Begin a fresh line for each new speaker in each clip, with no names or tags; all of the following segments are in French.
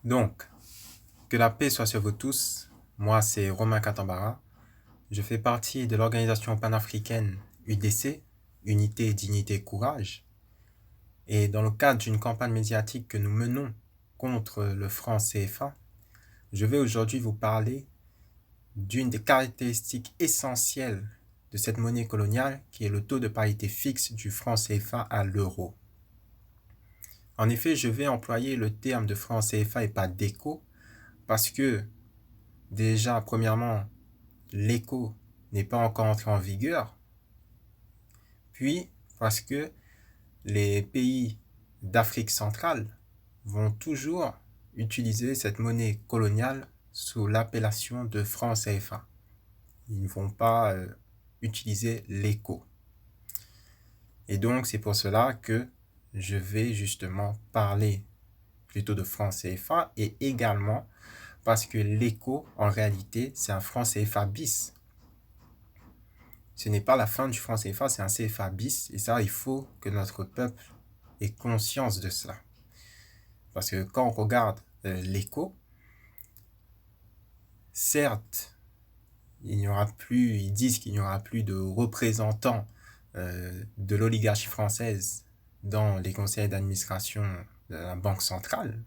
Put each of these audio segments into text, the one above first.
Donc, que la paix soit sur vous tous. Moi, c'est Romain Katambara. Je fais partie de l'organisation panafricaine UDC, Unité, Dignité, Courage. Et dans le cadre d'une campagne médiatique que nous menons contre le franc CFA, je vais aujourd'hui vous parler d'une des caractéristiques essentielles de cette monnaie coloniale qui est le taux de parité fixe du franc CFA à l'euro. En effet, je vais employer le terme de franc CFA et pas d'éco parce que déjà, premièrement, l'écho n'est pas encore entré en vigueur, puis parce que les pays d'Afrique centrale vont toujours utiliser cette monnaie coloniale sous l'appellation de franc CFA. Ils ne vont pas utiliser l'écho. Et donc, c'est pour cela que je vais justement parler plutôt de franc CFA et également parce que l'écho, en réalité, c'est un franc CFA bis. Ce n'est pas la fin du franc CFA, c'est un CFA bis. Et ça, il faut que notre peuple ait conscience de cela. Parce que quand on regarde l'écho, certes, ils disent qu'il n'y aura plus de représentants de l'oligarchie française dans les conseils d'administration de la Banque centrale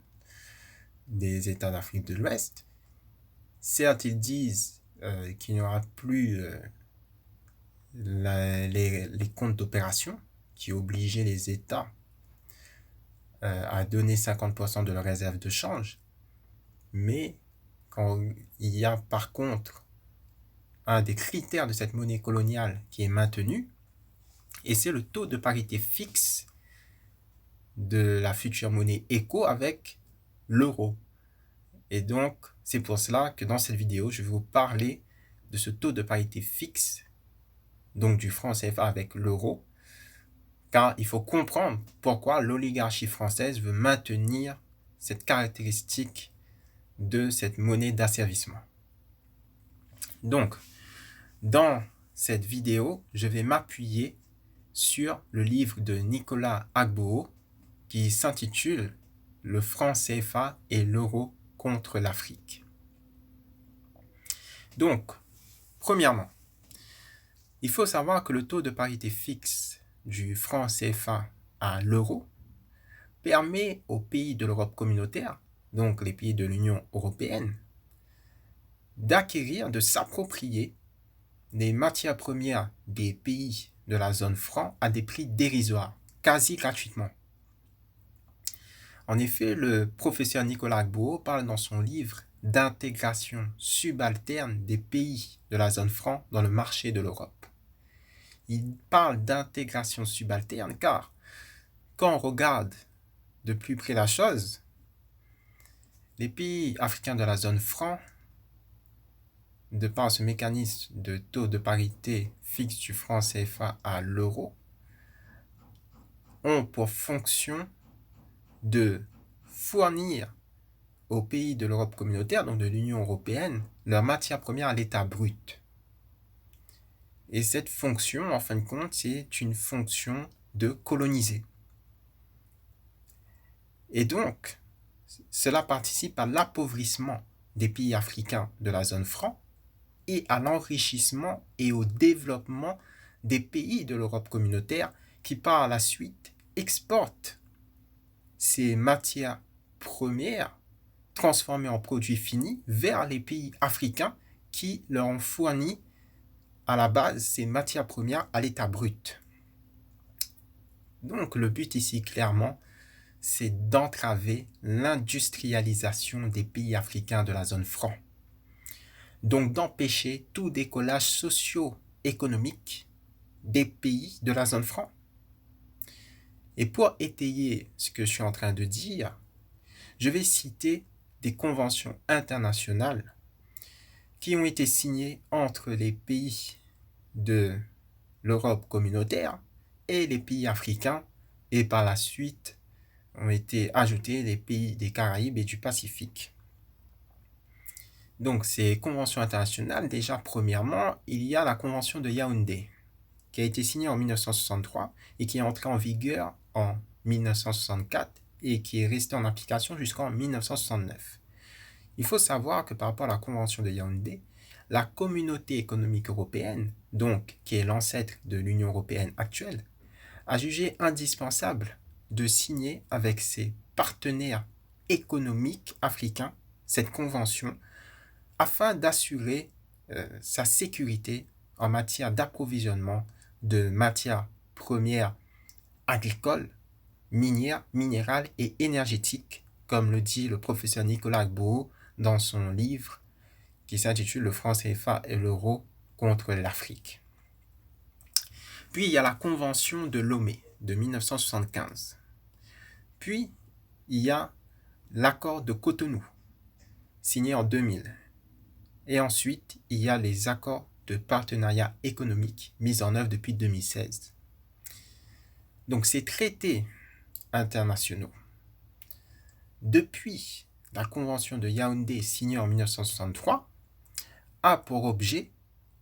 des États d'Afrique de l'Ouest. Certes, ils disent qu'il n'y aura plus les comptes d'opération qui obligeaient les États à donner 50% de leurs réserves de change. Mais quand il y a par contre un des critères de cette monnaie coloniale qui est maintenu, et c'est le taux de parité fixe de la future monnaie éco avec l'euro. Et donc, c'est pour cela que dans cette vidéo, je vais vous parler de ce taux de parité fixe, donc du franc CFA avec l'euro, car il faut comprendre pourquoi l'oligarchie française veut maintenir cette caractéristique de cette monnaie d'asservissement. Donc, dans cette vidéo, je vais m'appuyer sur le livre de Nicolas Gbowoo qui s'intitule « Le franc CFA et l'euro contre l'Afrique ». Donc, premièrement, il faut savoir que le taux de parité fixe du franc CFA à l'euro permet aux pays de l'Europe communautaire, donc les pays de l'Union européenne, d'acquérir, de s'approprier des matières premières des pays de la zone franc à des prix dérisoires, quasi gratuitement. En effet, le professeur Nicolas Gbowoo parle dans son livre d'intégration subalterne des pays de la zone franc dans le marché de l'Europe. Il parle d'intégration subalterne car quand on regarde de plus près la chose, les pays africains de la zone franc, de par ce mécanisme de taux de parité fixe du franc CFA à l'euro, ont pour fonction de fournir aux pays de l'Europe communautaire, donc de l'Union européenne, leurs matières premières à l'état brut. Et cette fonction, en fin de compte, c'est une fonction de coloniser. Et donc, cela participe à l'appauvrissement des pays africains de la zone franc et à l'enrichissement et au développement des pays de l'Europe communautaire qui, par la suite, exportent ces matières premières transformées en produits finis vers les pays africains qui leur ont fourni à la base ces matières premières à l'état brut. Donc le but ici clairement, c'est d'entraver l'industrialisation des pays africains de la zone franc. Donc d'empêcher tout décollage socio-économique des pays de la zone franc. Et pour étayer ce que je suis en train de dire, je vais citer des conventions internationales qui ont été signées entre les pays de l'Europe communautaire et les pays africains, et par la suite ont été ajoutés les pays des Caraïbes et du Pacifique. Donc ces conventions internationales, déjà premièrement, il y a la convention de Yaoundé, qui a été signée en 1963 et qui est entrée en vigueur en 1964 et qui est resté en application jusqu'en 1969. Il faut savoir que par rapport à la Convention de Yaoundé, la Communauté économique européenne, donc qui est l'ancêtre de l'Union européenne actuelle, a jugé indispensable de signer avec ses partenaires économiques africains cette convention afin d'assurer sa sécurité en matière d'approvisionnement de matières premières agricoles, minières, minérales et énergétiques, comme le dit le professeur Nicolas Gboo dans son livre qui s'intitule Le franc CFA et l'euro contre l'Afrique. Puis il y a la Convention de Lomé de 1975. Puis il y a l'accord de Cotonou, signé en 2000. Et ensuite, il y a les accords de partenariat économique mis en œuvre depuis 2016. Donc ces traités internationaux, depuis la Convention de Yaoundé signée en 1963, a pour objet,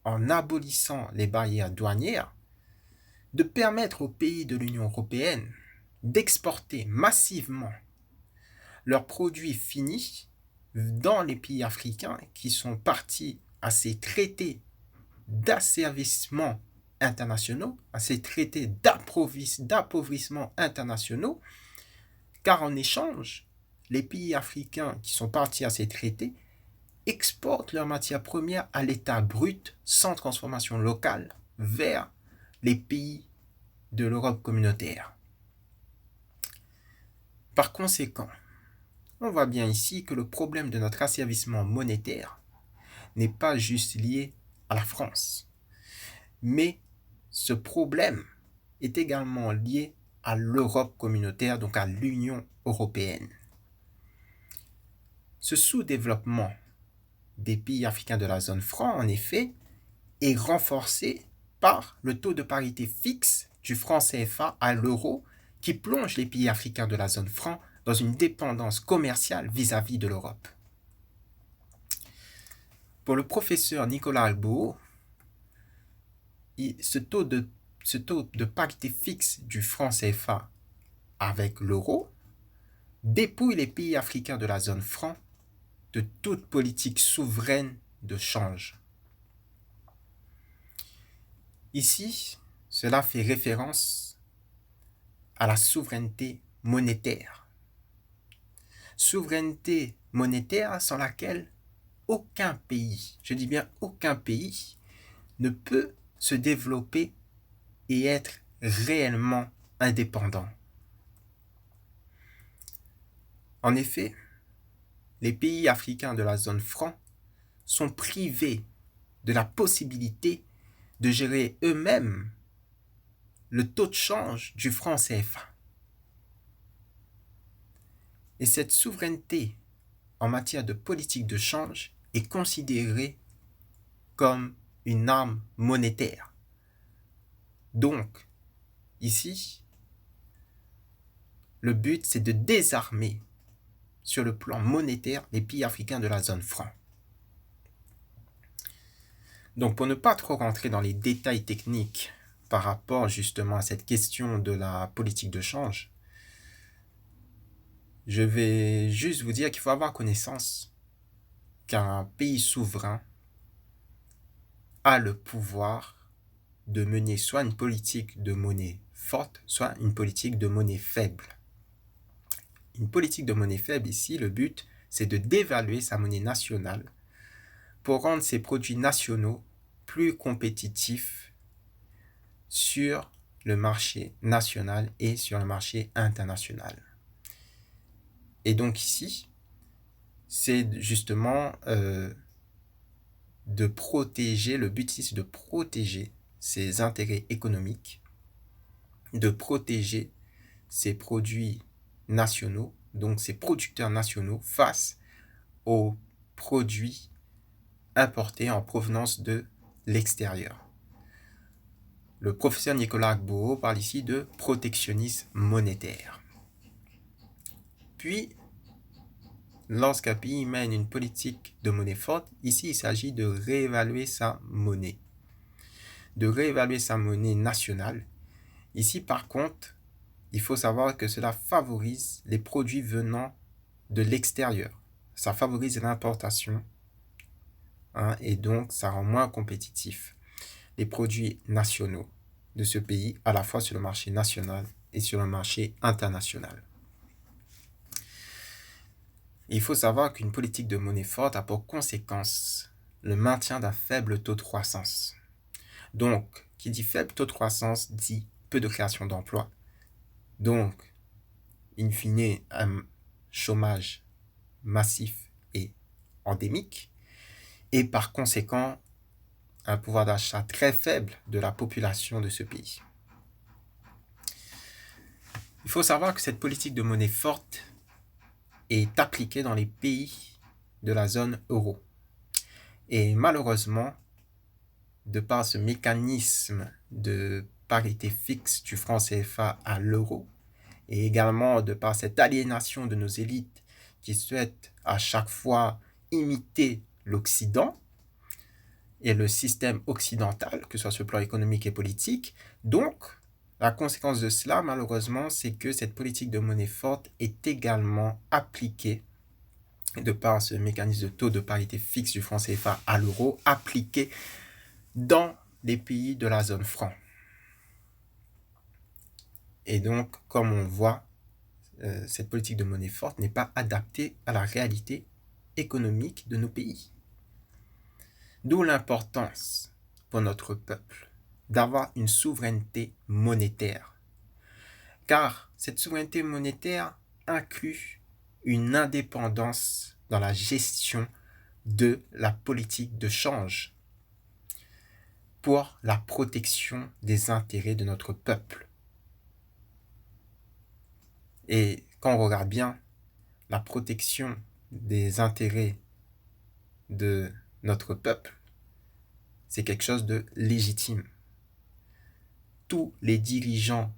en abolissant les barrières douanières, de permettre aux pays de l'Union européenne d'exporter massivement leurs produits finis dans les pays africains qui sont partis à ces traités d'asservissement internationaux, à ces traités d'appauvrissement internationaux, car en échange, les pays africains qui sont partis à ces traités exportent leurs matières premières à l'état brut, sans transformation locale, vers les pays de l'Europe communautaire. Par conséquent, on voit bien ici que le problème de notre asservissement monétaire n'est pas juste lié à la France, mais ce problème est également lié à l'Europe communautaire, donc à l'Union européenne. Ce sous-développement des pays africains de la zone franc, en effet, est renforcé par le taux de parité fixe du franc CFA à l'euro qui plonge les pays africains de la zone franc dans une dépendance commerciale vis-à-vis de l'Europe. Pour le professeur Nicolas Albo, ce taux de parité fixe du franc CFA avec l'euro dépouille les pays africains de la zone franc de toute politique souveraine de change. Ici, cela fait référence à la souveraineté monétaire. Souveraineté monétaire sans laquelle aucun pays, je dis bien aucun pays, ne peut se développer et être réellement indépendant. En effet, les pays africains de la zone franc sont privés de la possibilité de gérer eux-mêmes le taux de change du franc CFA. Et cette souveraineté en matière de politique de change est considérée comme une arme monétaire. Donc, ici, le but, c'est de désarmer sur le plan monétaire les pays africains de la zone franc. Donc, pour ne pas trop rentrer dans les détails techniques par rapport justement à cette question de la politique de change, je vais juste vous dire qu'il faut avoir connaissance qu'un pays souverain a le pouvoir de mener soit une politique de monnaie forte, soit une politique de monnaie faible. Une politique de monnaie faible ici, le but, c'est de dévaluer sa monnaie nationale pour rendre ses produits nationaux plus compétitifs sur le marché national et sur le marché international. Et donc ici, c'est justement de protéger, le but ici c'est de protéger ses intérêts économiques, de protéger ses produits nationaux, donc ses producteurs nationaux face aux produits importés en provenance de l'extérieur. Le professeur Nicolas Gboo parle ici de protectionnisme monétaire. Puis, lorsqu'un pays mène une politique de monnaie forte, ici il s'agit de réévaluer sa monnaie, de réévaluer sa monnaie nationale. Ici par contre, il faut savoir que cela favorise les produits venant de l'extérieur. Ça favorise l'importation, hein, et donc ça rend moins compétitif les produits nationaux de ce pays, à la fois sur le marché national et sur le marché international. Il faut savoir qu'une politique de monnaie forte a pour conséquence le maintien d'un faible taux de croissance. Donc, qui dit faible taux de croissance dit peu de création d'emplois. Donc, in fine, un chômage massif et endémique, et par conséquent, un pouvoir d'achat très faible de la population de ce pays. Il faut savoir que cette politique de monnaie forte est appliquée dans les pays de la zone euro. Et malheureusement, de par ce mécanisme de parité fixe du franc CFA à l'euro, et également de par cette aliénation de nos élites qui souhaitent à chaque fois imiter l'Occident et le système occidental, que ce soit sur le plan économique et politique. Donc, la conséquence de cela, malheureusement, c'est que cette politique de monnaie forte est également appliquée, de par ce mécanisme de taux de parité fixe du franc CFA à l'euro, appliqué dans les pays de la zone franc. Et donc, comme on voit, cette politique de monnaie forte n'est pas adaptée à la réalité économique de nos pays. D'où l'importance pour notre peuple d'avoir une souveraineté monétaire. Car cette souveraineté monétaire inclut une indépendance dans la gestion de la politique de change pour la protection des intérêts de notre peuple. Et quand on regarde bien, la protection des intérêts de notre peuple, c'est quelque chose de légitime. Tous les dirigeants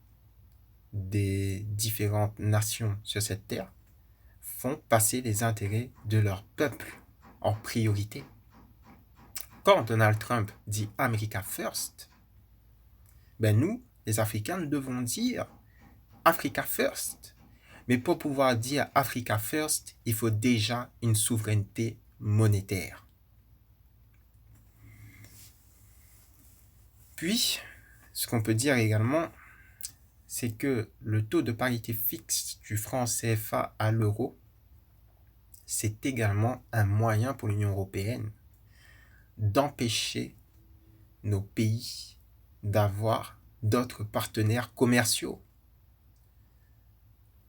des différentes nations sur cette terre font passer les intérêts de leur peuple en priorité. Quand Donald Trump dit America First, ben nous, les Africains, nous devons dire Africa First. Mais pour pouvoir dire Africa First, il faut déjà une souveraineté monétaire. Puis, ce qu'on peut dire également, c'est que le taux de parité fixe du franc CFA à l'euro, c'est également un moyen pour l'Union européenne d'empêcher nos pays d'avoir d'autres partenaires commerciaux.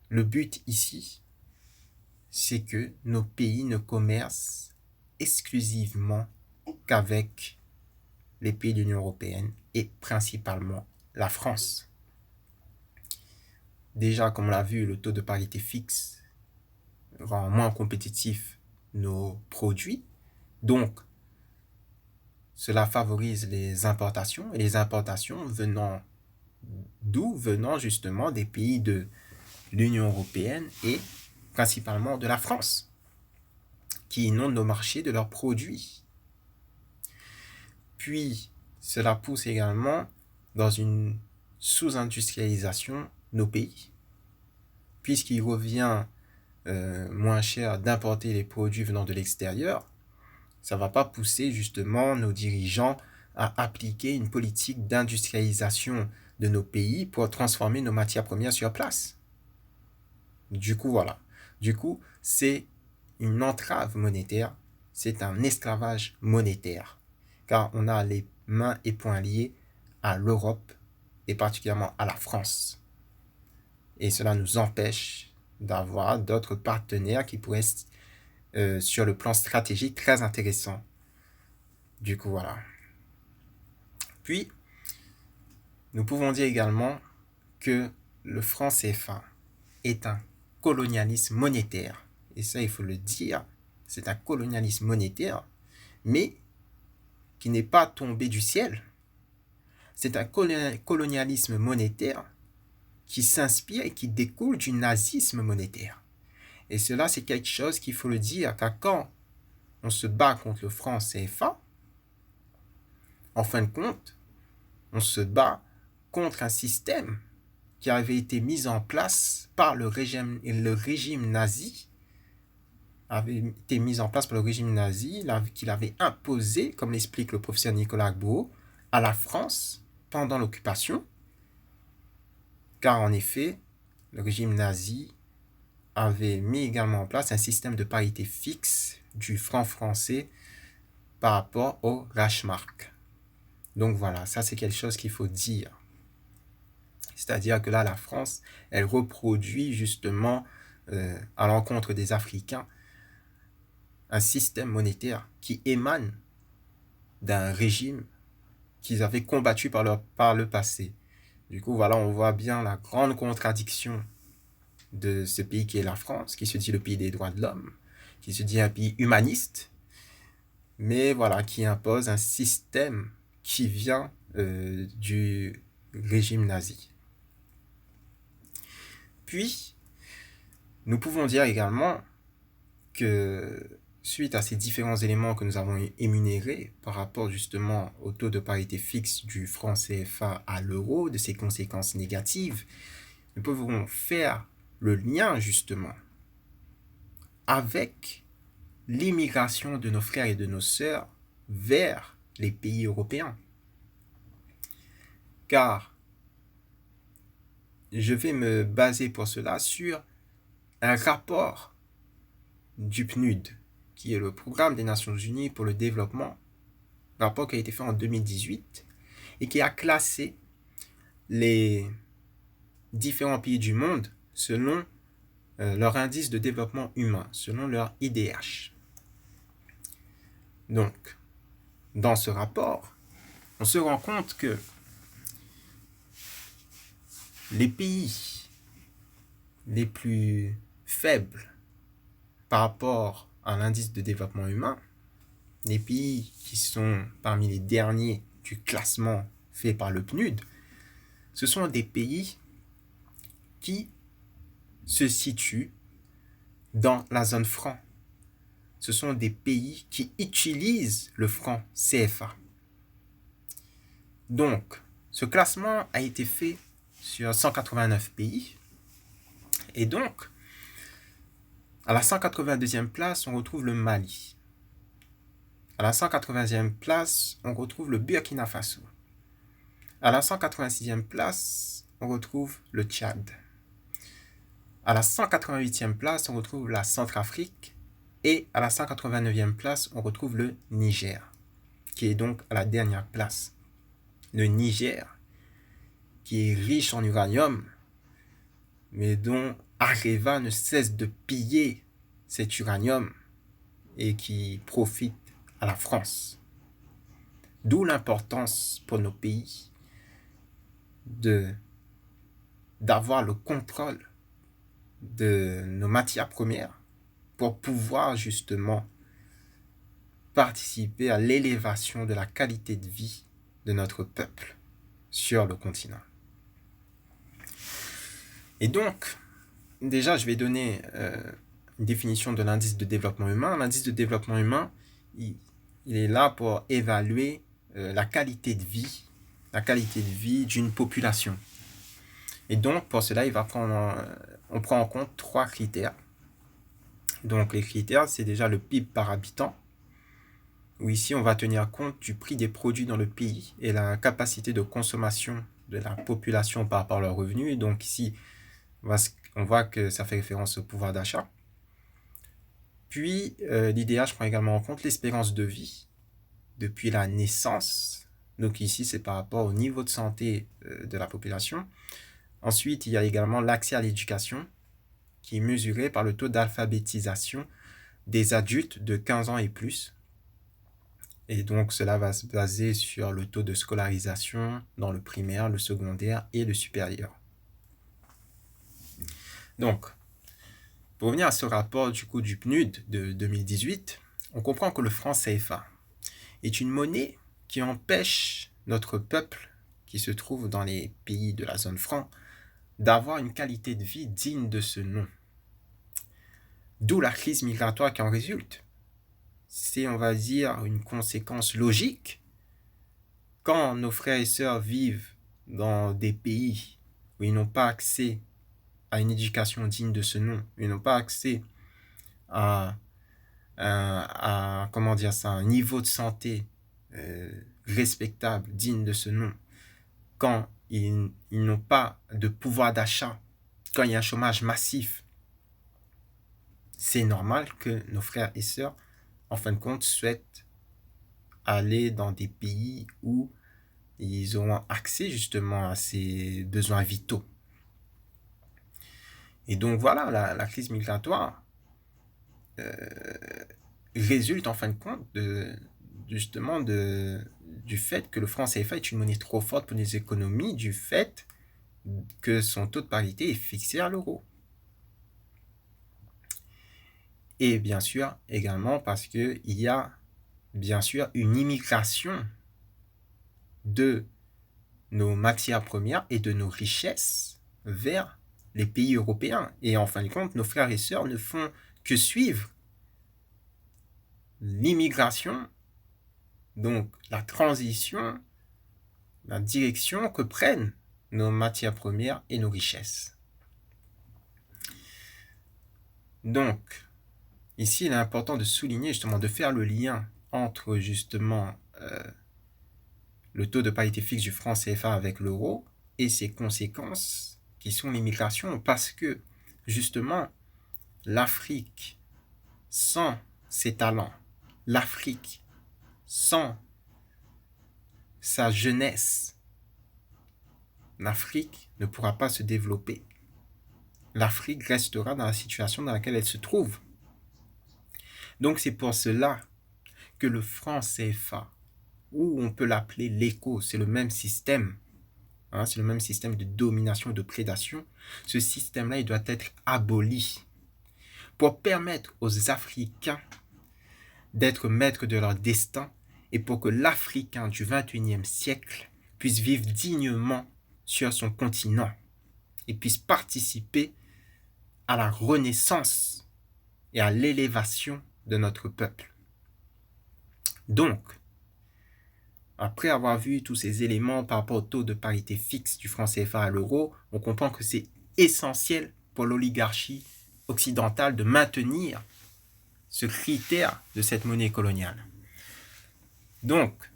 Le but ici, c'est que nos pays ne commercent exclusivement qu'avec les pays de l'Union européenne et principalement la France. Déjà, comme on l'a vu, le taux de parité fixe rend moins compétitifs nos produits. Donc, cela favorise les importations, et les importations venant justement des pays de l'Union européenne et principalement de la France, qui inondent nos marchés de leurs produits. Puis, cela pousse également dans une sous-industrialisation nos pays, puisqu'il revient moins cher d'importer les produits venant de l'extérieur. Ça ne va pas pousser justement nos dirigeants à appliquer une politique d'industrialisation de nos pays pour transformer nos matières premières sur place. Du coup, voilà. Du coup, c'est une entrave monétaire, c'est un esclavage monétaire, car on a les mains et poings liés à l'Europe et particulièrement à la France. Et cela nous empêche d'avoir d'autres partenaires qui pourraient être sur le plan stratégique très intéressants. Du coup, voilà. Puis, nous pouvons dire également que le franc CFA est un colonialisme monétaire. Et ça, il faut le dire, c'est un colonialisme monétaire, mais qui n'est pas tombé du ciel. C'est un colonialisme monétaire qui s'inspire et qui découle du nazisme monétaire. Et cela, c'est quelque chose qu'il faut le dire, car quand on se bat contre le franc CFA, en fin de compte, on se bat contre un système qui avait été mise en place par le régime nazi, qu'il avait imposé, comme l'explique le professeur Nicolas Gbou, à la France pendant l'occupation, car en effet, le régime nazi avait mis également en place un système de parité fixe du franc français par rapport au Reichsmark. Donc voilà, ça c'est quelque chose qu'il faut dire. C'est-à-dire que là, la France, elle reproduit justement à l'encontre des Africains un système monétaire qui émane d'un régime qu'ils avaient combattu par le passé. Du coup, voilà, on voit bien la grande contradiction de ce pays qui est la France, qui se dit le pays des droits de l'homme, qui se dit un pays humaniste, mais voilà, qui impose un système qui vient du régime nazi. Puis, nous pouvons dire également que suite à ces différents éléments que nous avons énumérés par rapport justement au taux de parité fixe du franc CFA à l'euro, de ses conséquences négatives, nous pouvons faire le lien justement avec l'immigration de nos frères et de nos sœurs vers les pays européens. Car je vais me baser pour cela sur un rapport du PNUD, qui est le Programme des Nations Unies pour le développement, rapport qui a été fait en 2018 et qui a classé les différents pays du monde selon leur indice de développement humain, selon leur IDH. Donc, dans ce rapport, on se rend compte que les pays les plus faibles par rapport à l'indice de développement humain, les pays qui sont parmi les derniers du classement fait par le PNUD, ce sont des pays qui se situent dans la zone franc. Ce sont des pays qui utilisent le franc CFA. Donc, ce classement a été fait sur 189 pays. Et donc, à la 182e place, on retrouve le Mali. À la 180e place, on retrouve le Burkina Faso. À la 186e place, on retrouve le Tchad. À la 188e place, on retrouve la Centrafrique. Et à la 189e place, on retrouve le Niger, qui est donc à la dernière place. Le Niger, qui est riche en uranium, mais dont Areva ne cesse de piller cet uranium et qui profite à la France. D'où l'importance pour nos pays d'avoir le contrôle de nos matières premières pour pouvoir justement participer à l'élévation de la qualité de vie de notre peuple sur le continent. Et donc, déjà, je vais donner une définition de l'indice de développement humain. L'indice de développement humain, il est là pour évaluer la qualité de vie d'une population. Et donc, pour cela, on prend en compte 3 critères. Donc, les critères, c'est déjà le PIB par habitant, où ici, on va tenir compte du prix des produits dans le pays et la capacité de consommation de la population par rapport à leurs revenus. Et donc, ici, on voit que ça fait référence au pouvoir d'achat. Puis, l'IDH prend également en compte l'espérance de vie depuis la naissance. Donc ici, c'est par rapport au niveau de santé de la population. Ensuite, il y a également l'accès à l'éducation, qui est mesuré par le taux d'alphabétisation des adultes de 15 ans et plus. Et donc, cela va se baser sur le taux de scolarisation dans le primaire, le secondaire et le supérieur. Donc, pour revenir à ce rapport du PNUD de 2018, on comprend que le franc CFA est une monnaie qui empêche notre peuple qui se trouve dans les pays de la zone franc d'avoir une qualité de vie digne de ce nom. D'où la crise migratoire qui en résulte. C'est, on va dire, une conséquence logique quand nos frères et sœurs vivent dans des pays où où ils n'ont pas accès à une éducation digne de ce nom, ils n'ont pas accès à, comment dire ça, un niveau de santé respectable, digne de ce nom, quand ils n'ont pas de pouvoir d'achat, quand il y a un chômage massif, c'est normal que nos frères et sœurs, en fin de compte, souhaitent aller dans des pays où ils auront accès justement à ces besoins vitaux. Et donc voilà, la crise migratoire résulte en fin de compte justement du fait que le franc CFA est une monnaie trop forte pour les économies, du fait que son taux de parité est fixé à l'euro. Et bien sûr, également parce qu'il y a bien sûr une immigration de nos matières premières et de nos richesses vers les pays européens. Et en fin de compte, nos frères et sœurs ne font que suivre l'immigration, donc la transition, la direction que prennent nos matières premières et nos richesses. Donc, ici, il est important de souligner justement, de faire le lien entre justement le taux de parité fixe du franc CFA avec l'euro et ses conséquences qui sont l'immigration, parce que justement, l'Afrique sans ses talents, l'Afrique sans sa jeunesse, l'Afrique ne pourra pas se développer. L'Afrique restera dans la situation dans laquelle elle se trouve. Donc c'est pour cela que le franc CFA, ou on peut l'appeler l'éco, c'est le même système, c'est le même système de domination et de prédation. Ce système-là, il doit être aboli pour permettre aux Africains d'être maîtres de leur destin et pour que l'Africain du 21e siècle puisse vivre dignement sur son continent et puisse participer à la renaissance et à l'élévation de notre peuple. Donc, après avoir vu tous ces éléments par rapport au taux de parité fixe du franc CFA à l'euro, on comprend que c'est essentiel pour l'oligarchie occidentale de maintenir ce critère de cette monnaie coloniale. Donc,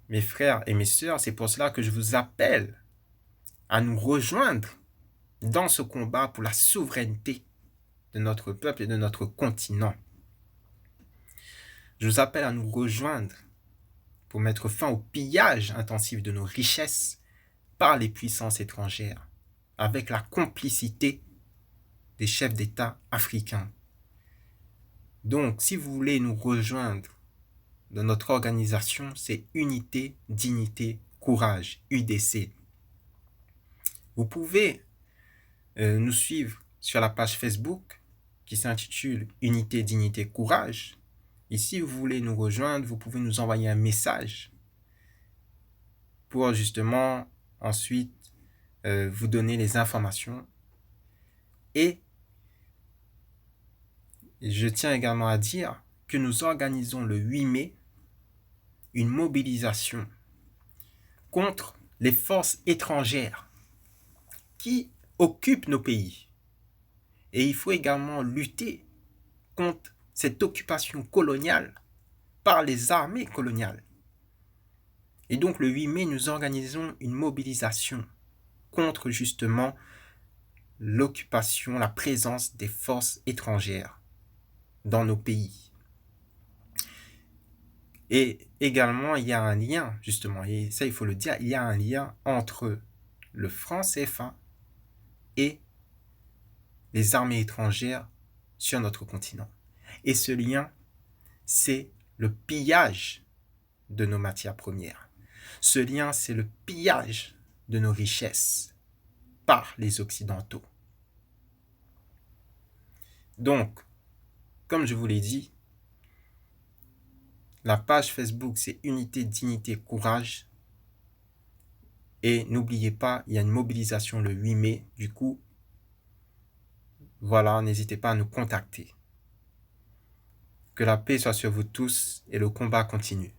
mes frères et mes sœurs, c'est pour cela que je vous appelle à nous rejoindre dans ce combat pour la souveraineté de notre peuple et de notre continent. Je vous appelle à nous rejoindre pour mettre fin au pillage intensif de nos richesses par les puissances étrangères, avec la complicité des chefs d'État africains. Donc, si vous voulez nous rejoindre dans notre organisation, c'est Unité, Dignité, Courage, UDC. Vous pouvez nous suivre sur la page Facebook qui s'intitule Unité, Dignité, Courage. Et si vous voulez nous rejoindre, vous pouvez nous envoyer un message pour justement ensuite vous donner les informations. Et je tiens également à dire que nous organisons le 8 mai une mobilisation contre les forces étrangères qui occupent nos pays. Et il faut également lutter contre cette occupation coloniale par les armées coloniales. Et donc le 8 mai, nous organisons une mobilisation contre justement l'occupation, la présence des forces étrangères dans nos pays. Et également, il y a un lien, justement, et ça il faut le dire, il y a un lien entre le franc CFA et les armées étrangères sur notre continent. Et ce lien, c'est le pillage de nos matières premières. Ce lien, c'est le pillage de nos richesses par les Occidentaux. Donc, comme je vous l'ai dit, la page Facebook, c'est Unité, Dignité, Courage. Et n'oubliez pas, il y a une mobilisation le 8 mai. Du coup, voilà, n'hésitez pas à nous contacter. Que la paix soit sur vous tous et le combat continue.